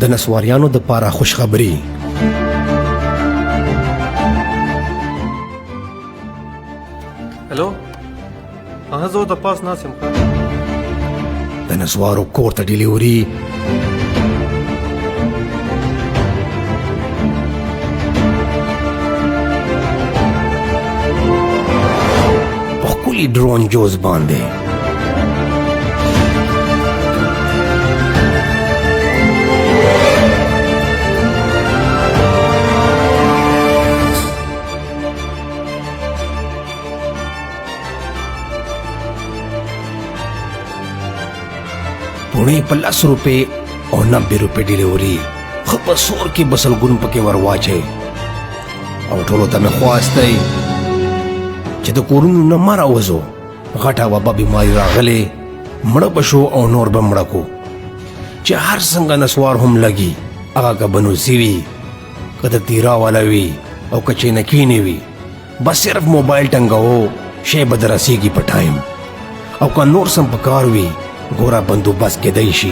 د نسواریانو د پاره خوشخبری. هلو زه د پاس ناست یم. د نسوارو کور ته ډیلیوري. په ښکلي ډرون جوز باندې پوڼې په 10 روپۍ او 90 روپۍ ډیلیوري. ښه په سور کې بسلګون پکې ور واچئ او ټولو ته مې خواست دی چې د کورونو نه مه راوځو. غټه وبا بیماري راغلې، مړه به شو او نور به مړه کو. چې هر څنګه نسوار هم لګي، هغه که بنوسي وي، که د تیرا والا وي او که چینکینې وي، بس صرف موبایل ټنګوو شی به در رسیږي په ټایم. او که نور سم په کار وي ګوره بندوبست کېدی شي.